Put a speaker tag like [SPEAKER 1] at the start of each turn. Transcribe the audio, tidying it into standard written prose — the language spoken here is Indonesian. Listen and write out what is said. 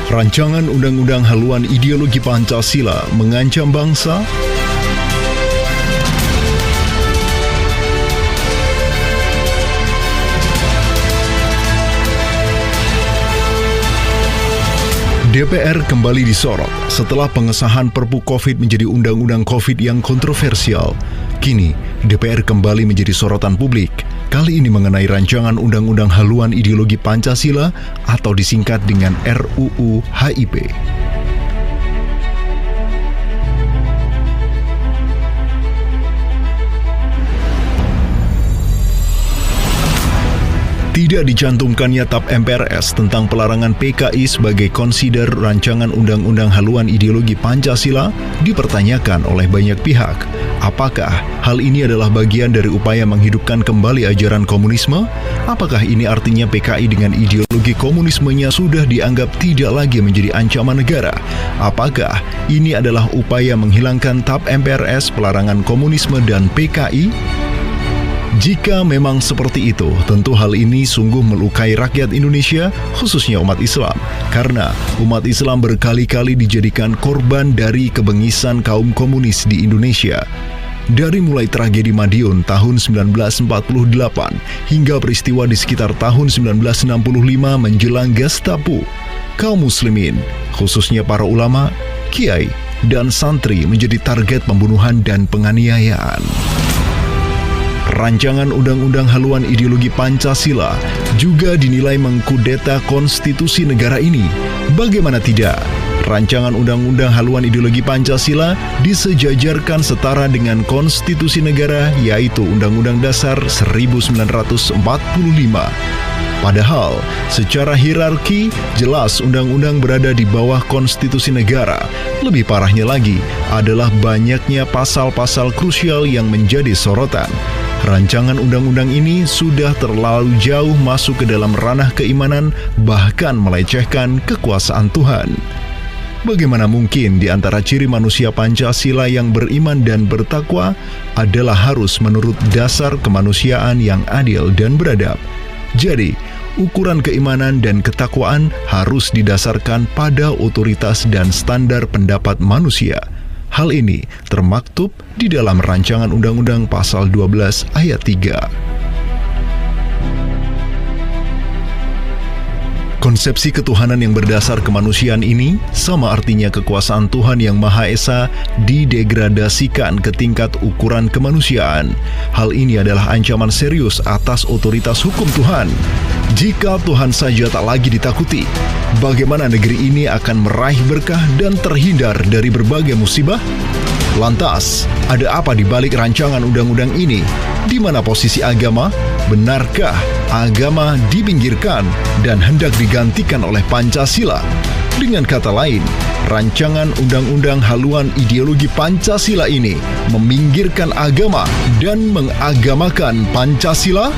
[SPEAKER 1] Rancangan undang-undang haluan ideologi Pancasila mengancam bangsa. DPR kembali disorot setelah pengesahan Perpu Covid menjadi undang-undang Covid yang kontroversial. Kini, DPR kembali menjadi sorotan publik. Kali ini mengenai rancangan undang-undang haluan ideologi Pancasila atau disingkat dengan RUU HIP. Tidak dicantumkannya TAP MPRS tentang pelarangan PKI sebagai konsider rancangan undang-undang haluan ideologi Pancasila dipertanyakan oleh banyak pihak. Apakah hal ini adalah bagian dari upaya menghidupkan kembali ajaran komunisme? Apakah ini artinya PKI dengan ideologi komunismenya sudah dianggap tidak lagi menjadi ancaman negara? Apakah ini adalah upaya menghilangkan TAP MPRS, pelarangan komunisme dan PKI? Jika memang seperti itu, tentu hal ini sungguh melukai rakyat Indonesia, khususnya umat Islam. Karena umat Islam berkali-kali dijadikan korban dari kebengisan kaum komunis di Indonesia. Dari mulai tragedi Madiun tahun 1948 hingga peristiwa di sekitar tahun 1965 menjelang Gestapo, kaum muslimin, khususnya para ulama, kiai, dan santri menjadi target pembunuhan dan penganiayaan. Rancangan undang-undang haluan ideologi Pancasila juga dinilai mengkudeta konstitusi negara ini. Bagaimana tidak? Rancangan undang-undang haluan ideologi Pancasila disejajarkan setara dengan konstitusi negara, yaitu Undang-Undang Dasar 1945. Padahal, secara hierarki, jelas undang-undang berada di bawah konstitusi negara. Lebih parahnya lagi adalah banyaknya pasal-pasal krusial yang menjadi sorotan. Rancangan undang-undang ini sudah terlalu jauh masuk ke dalam ranah keimanan, bahkan melecehkan kekuasaan Tuhan. Bagaimana mungkin di antara ciri manusia Pancasila yang beriman dan bertakwa adalah harus menurut dasar kemanusiaan yang adil dan beradab? Jadi, ukuran keimanan dan ketakwaan harus didasarkan pada otoritas dan standar pendapat manusia. Hal ini termaktub di dalam rancangan undang-undang pasal 12 ayat 3. Konsepsi ketuhanan yang berdasar kemanusiaan ini sama artinya kekuasaan Tuhan yang Maha Esa didegradasikan ke tingkat ukuran kemanusiaan. Hal ini adalah ancaman serius atas otoritas hukum Tuhan. Jika Tuhan saja tak lagi ditakuti, bagaimana negeri ini akan meraih berkah dan terhindar dari berbagai musibah? Lantas, ada apa di balik rancangan undang-undang ini? Di mana posisi agama? Benarkah agama dipinggirkan dan hendak digantikan oleh Pancasila? Dengan kata lain, rancangan undang-undang haluan ideologi Pancasila ini meminggirkan agama dan mengagamakan Pancasila?